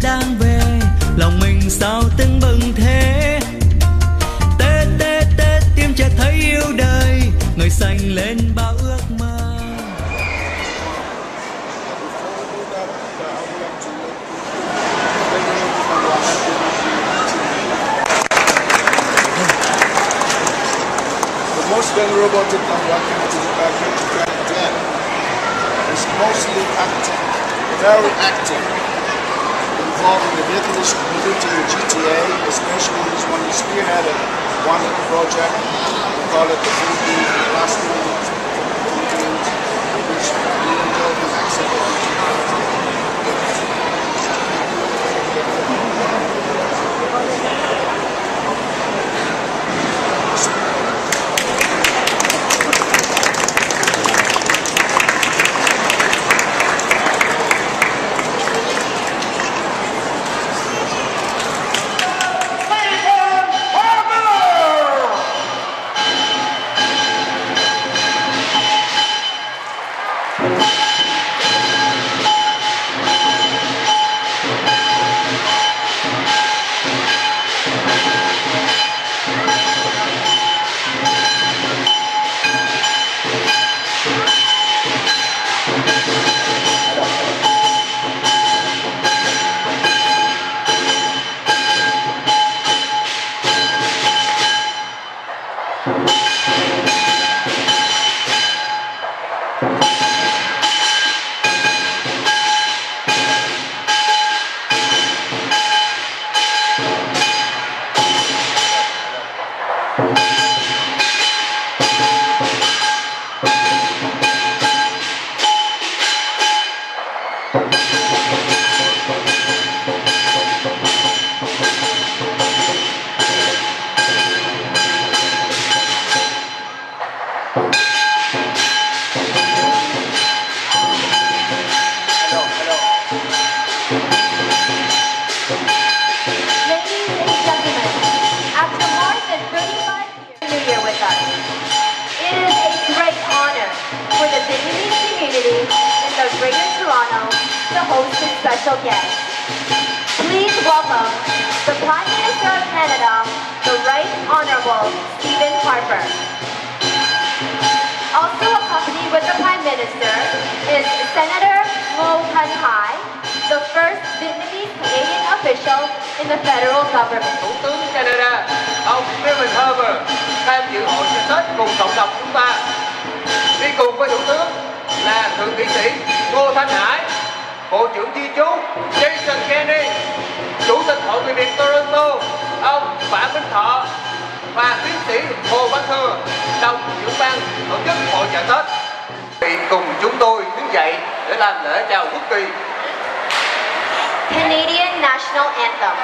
đang về, lòng mình sao tưng bừng thế. Tết Tết Tết tim trẻ thấy yêu đời, người xanh lên bao ước mơ. The most venerable to come welcome to again is mostly active, very active, involved in the Vietnamese community in GTA, especially this one is spearheaded one project, we call it the Philippines, the last Philippines, which we enjoy the accident. Special guest. Please welcome the Prime Minister of Canada, the Right Honourable Stephen Harper. Also accompanied with the Prime Minister is Senator Ngo Thanh Hai, the first Vietnamese Canadian official in the federal government. Thủ tướng Canada, ông Stephen Harper tham dự hội chợ Tết cùng cộng đồng chúng ta. Đi cùng với Thủ tướng là Thượng nghị sĩ Ngô Thanh Hải, Bộ trưởng Di trú Jason Kennedy, Chủ tịch Hội người Việt Toronto ông Phạm Minh Thọ và tiến sĩ Hồ Văn Thừa, đồng trưởng ban tổ chức Hội chợ Tết. Thì cùng chúng tôi đứng dậy để làm lễ chào quốc kỳ. Canadian National Anthem.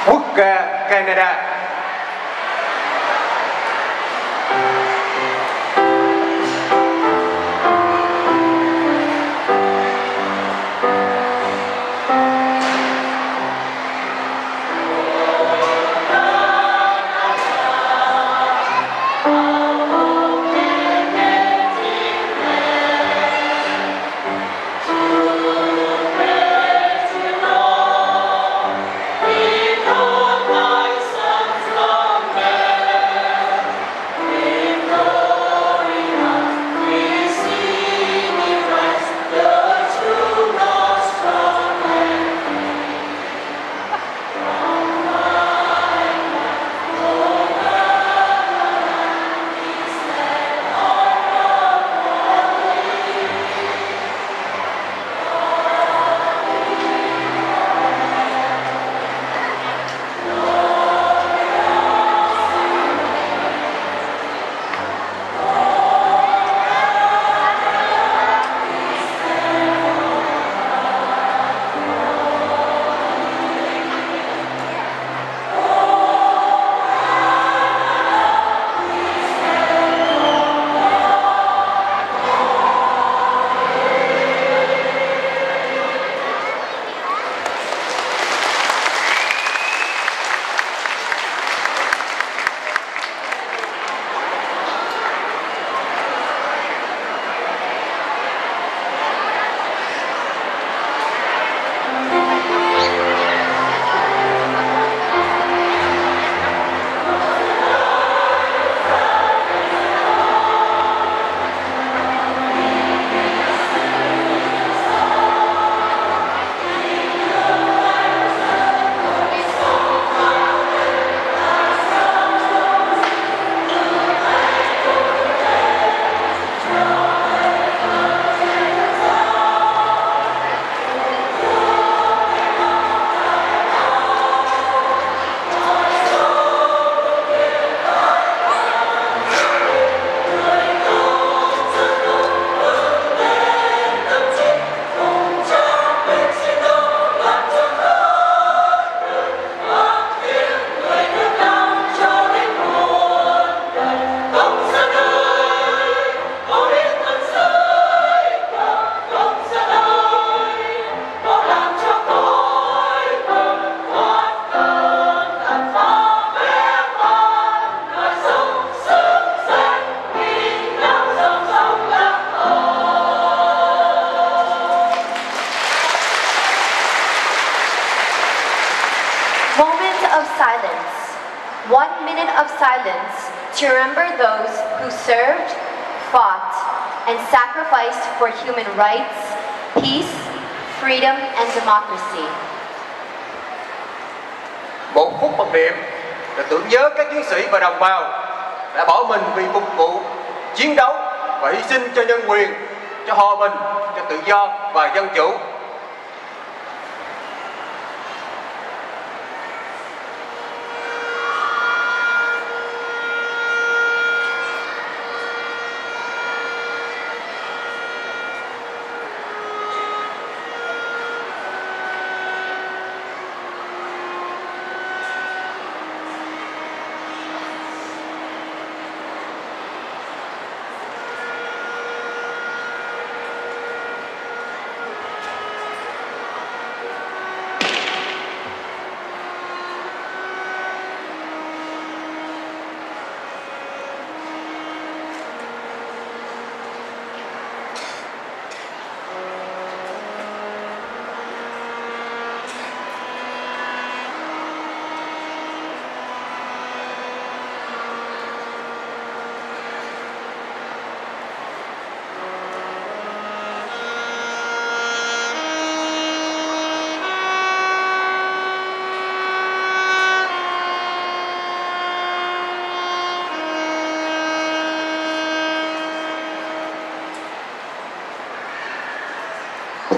Quốc ca Canada. Son 1 minute of silence to remember those who served, fought, and sacrificed for human rights, peace, freedom, and democracy. Một phút mặc niệm để tưởng nhớ các chiến sĩ và đồng bào đã bỏ mình vì phục vụ, chiến đấu và hy sinh cho nhân quyền, cho hòa bình, cho tự do và dân chủ.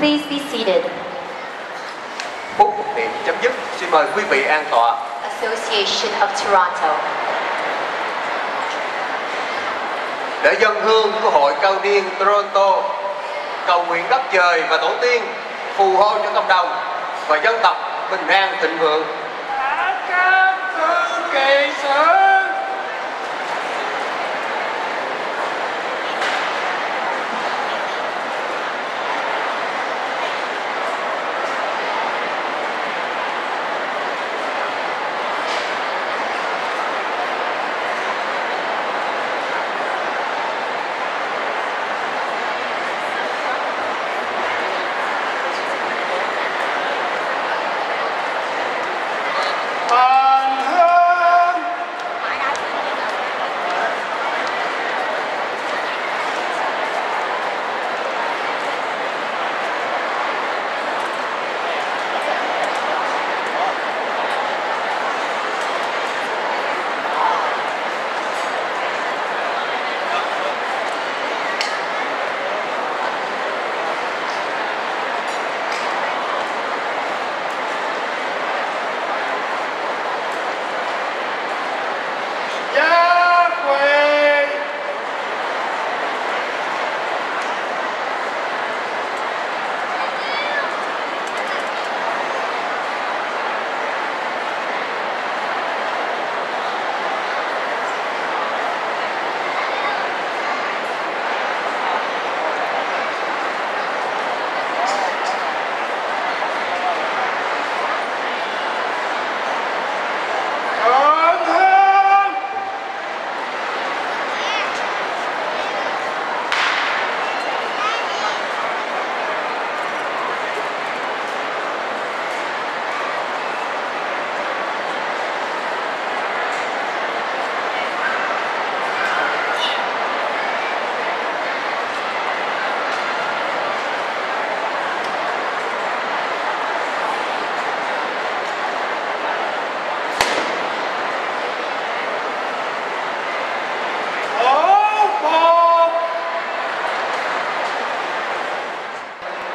Please be seated. Phút mặc niệm chấm dứt. Xin mời quý vị an tọa. Association of Toronto. Để dân hương của Hội Cao niên Toronto cầu nguyện đất trời và tổ tiên phù hộ cho cộng đồng và dân tộc bình an thịnh vượng. Cảm ơn kỳ sử.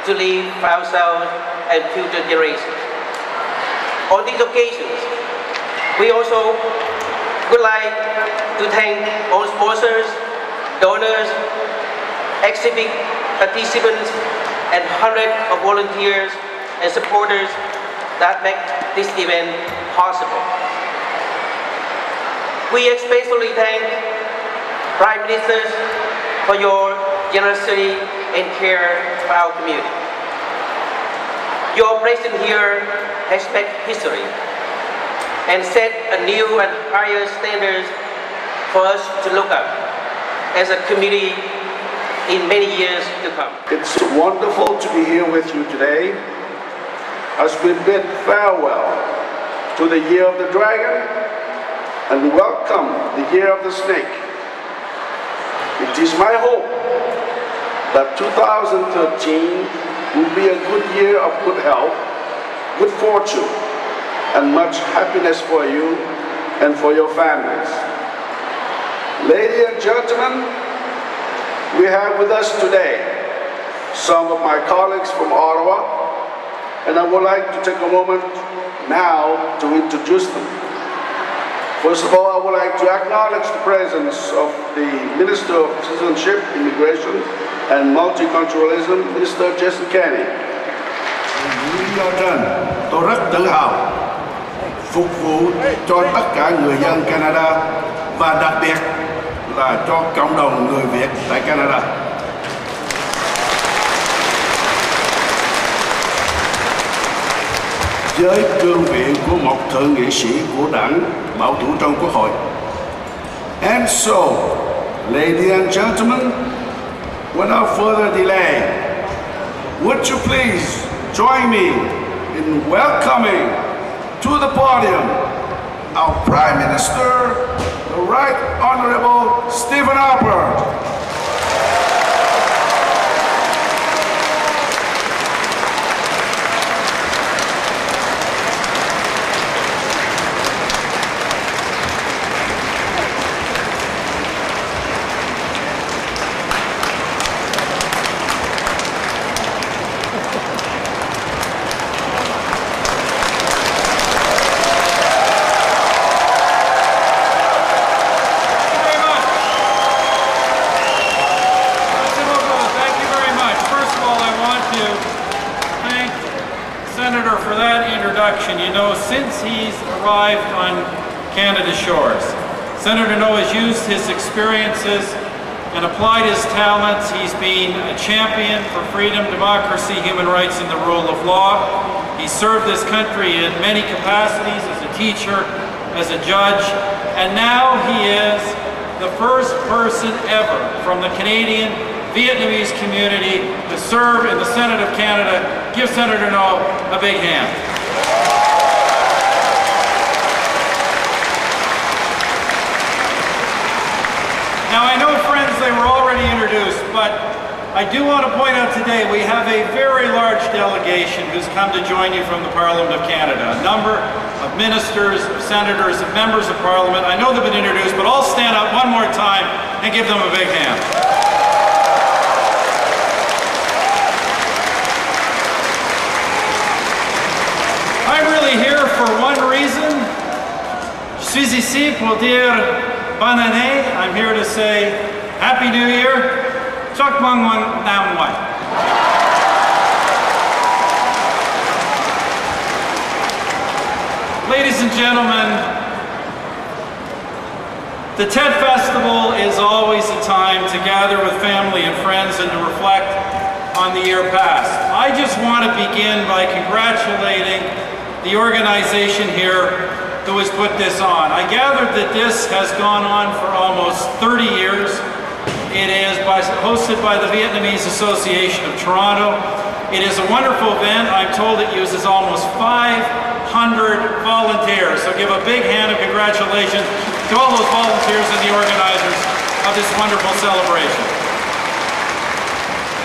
To leave for ourselves and future generations. On these occasions, we also would like to thank all sponsors, donors, exhibit participants, and hundreds of volunteers and supporters that make this event possible. We especially thank Prime Ministers for your generosity and care for our community. Your presence here has made history and set a new and higher standards for us to look up as a community in many years to come. It's wonderful to be here with you today as we bid farewell to the Year of the Dragon and welcome the Year of the Snake. It is my hope that 2013 will be a good year of good health, good fortune, and much happiness for you and for your families. Ladies and gentlemen, we have with us today some of my colleagues from Ottawa, and I would like to take a moment now to introduce them. First of all, I would like to acknowledge the presence of the Minister of Citizenship, Immigration and Multiculturalism, Mr. Jason Kenney. Tôi rất tự hào phục vụ cho tất cả người dân Canada và đặc biệt là cho cộng đồng người Việt tại Canada. Với cương vị của một thượng nghị sĩ của đảng bảo thủ trong Quốc hội. And so, ladies and gentlemen, without further delay, would you please join me in welcoming to the podium our Prime Minister, the Right Honourable Stephen Harper. You know, since he's arrived on Canada's shores, Senator No has used his experiences and applied his talents. He's been a champion for freedom, democracy, human rights, and the rule of law. He served this country in many capacities, as a teacher, as a judge, and now he is the first person ever from the Canadian Vietnamese community to serve in the Senate of Canada. Give Senator No a big hand. Now I know, friends, they were already introduced, but I do want to point out today we have a very large delegation who's come to join you from the Parliament of Canada. A number of ministers, of senators, of members of Parliament. I know they've been introduced, but I'll stand up one more time and give them a big hand. I'm really here for one reason. Je suis ici pour dire bonne année. I'm here to say Happy New Year. Chok Mong Wang Nam Wai. Ladies and gentlemen, the TED Festival is always a time to gather with family and friends and to reflect on the year past. I just want to begin by congratulating the organization here who has put this on. I gathered that this has gone on for almost 30 years. It is hosted by the Vietnamese Association of Toronto. It is a wonderful event. I'm told it uses almost 500 volunteers. So give a big hand of congratulations to all those volunteers and the organizers of this wonderful celebration.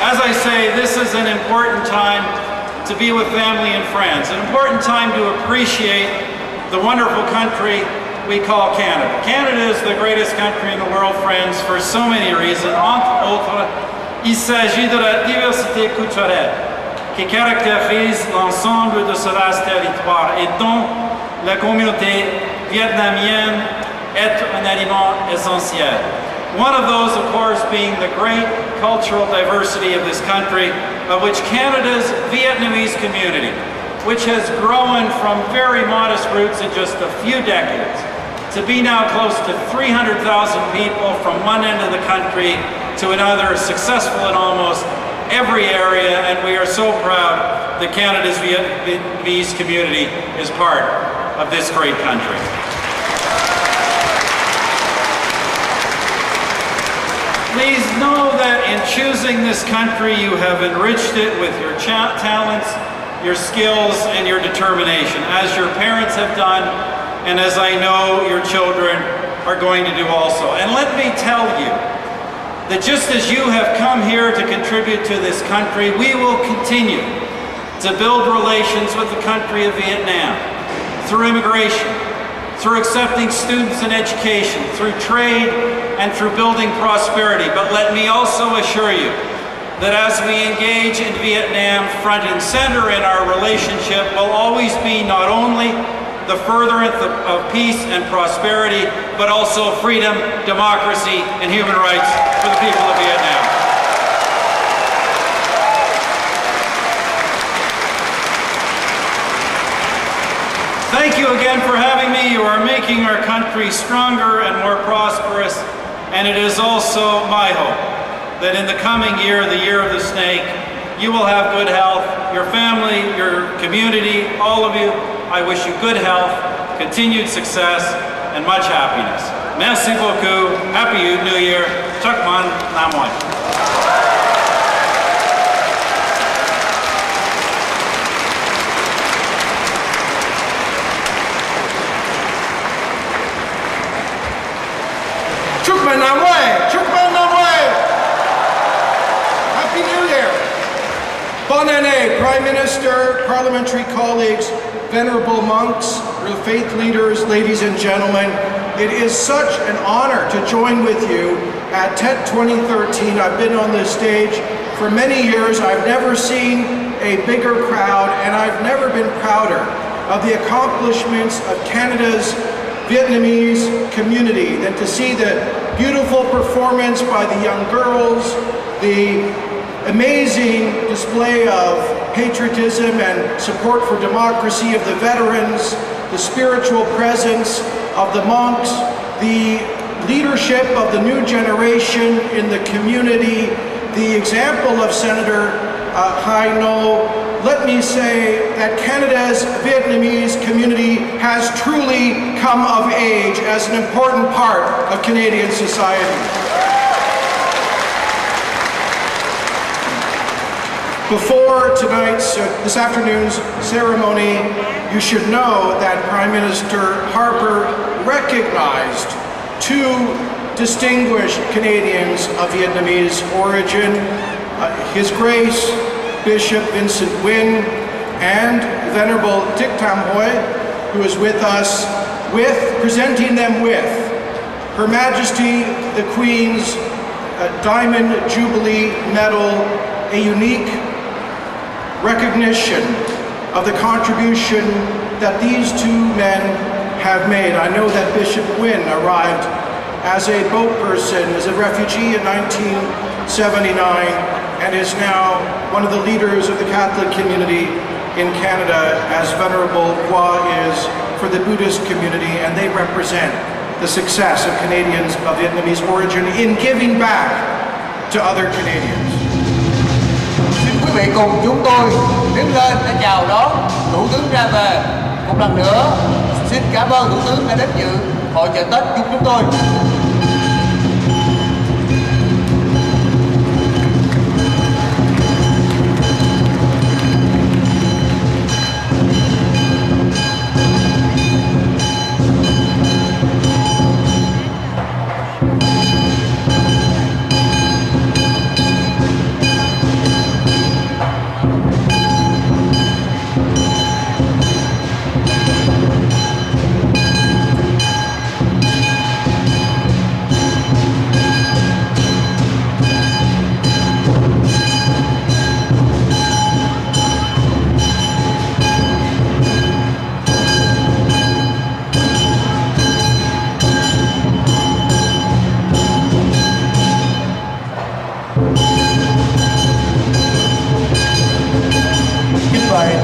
As I say, this is an important time to be with family and friends, an important time to appreciate the wonderful country we call Canada. Canada is the greatest country in the world, friends, for so many reasons. Entre autres, il s'agit de la diversité culturelle qui caractérise l'ensemble de ce vaste territoire et dont la communauté vietnamienne est un élément essentiel. One of those, of course, being the great cultural diversity of this country, of which Canada's Vietnamese community, which has grown from very modest roots in just a few decades, to be now close to 300,000 people from one end of the country to another, successful in almost every area, and we are so proud that Canada's Vietnamese community is part of this great country. Please know that in choosing this country, you have enriched it with your talents, your skills, and your determination, as your parents have done, and as I know your children are going to do also. And let me tell you that just as you have come here to contribute to this country, we will continue to build relations with the country of Vietnam through immigration, through accepting students in education, through trade, and through building prosperity. But let me also assure you that as we engage in Vietnam, front and center in our relationship will always be not only the furtherance of peace and prosperity, but also freedom, democracy, and human rights for the people of Vietnam. Thank you again for having me. You are making our country stronger and more prosperous, and it is also my hope that in the coming year, the year of the snake, you will have good health, your family, your community, all of you. I wish you good health, continued success, and much happiness. Merci beaucoup. Happy New Year. Chúc mừng năm mới. Chúc mừng năm mới. Chúc mừng năm mới. Happy New Year. Bonne année, Prime Minister, parliamentary colleagues, venerable monks, real faith leaders, ladies and gentlemen. It is such an honor to join with you at TET 2013. I've been on this stage for many years. I've never seen a bigger crowd, and I've never been prouder of the accomplishments of Canada's Vietnamese community than to see the beautiful performance by the young girls, the amazing display of patriotism and support for democracy of the veterans, the spiritual presence of the monks, the leadership of the new generation in the community, the example of Senator Hai No. Let me say that Canada's Vietnamese community has truly come of age as an important part of Canadian society. Before this afternoon's ceremony, you should know that Prime Minister Harper recognized two distinguished Canadians of Vietnamese origin, His Grace Bishop Vincent Nguyen and Venerable Thăm Hội, who is with us, presenting them with Her Majesty the Queen's Diamond Jubilee Medal, a unique recognition of the contribution that these two men have made. I know that Bishop Nguyen arrived as a boat person, as a refugee in 1979, and is now one of the leaders of the Catholic community in Canada, as Venerable Hua is for the Buddhist community, and they represent the success of Canadians of Vietnamese origin in giving back to other Canadians. Quý vị cùng chúng tôi đứng lên để chào đón Thủ tướng ra về. Một lần nữa, xin cảm ơn Thủ tướng đã đến dự Hội Chợ Tết cùng chúng tôi.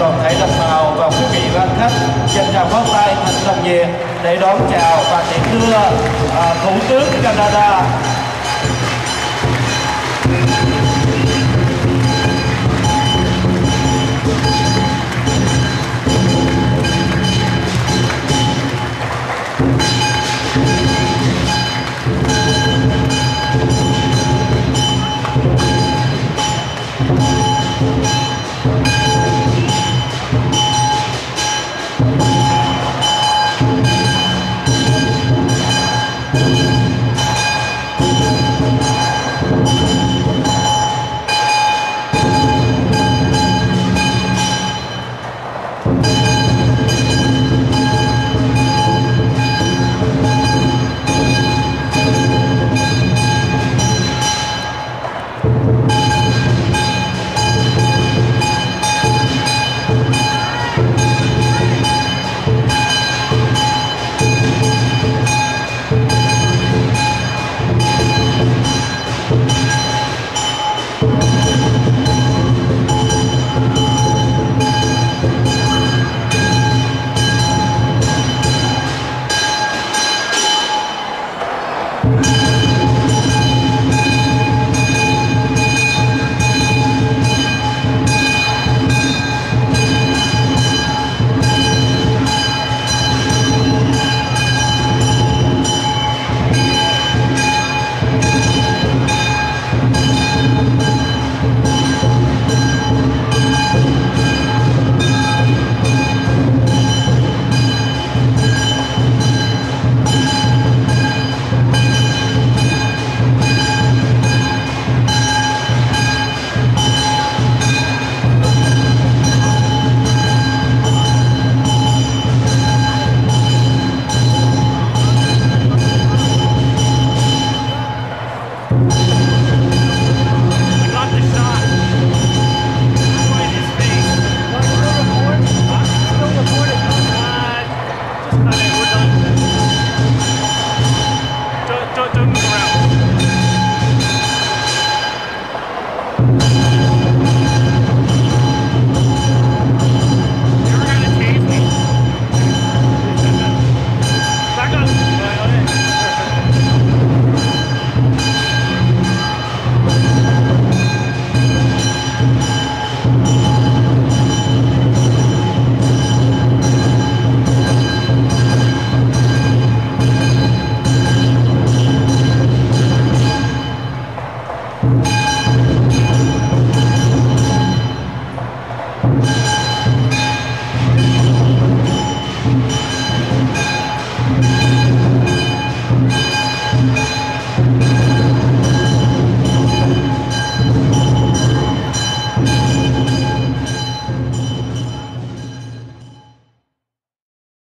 Toàn thể đồng bào và quý vị và khách dành tràng pháo tay thật nồng nhiệt để đón chào và tiễn đưa Thủ tướng Canada. Hãy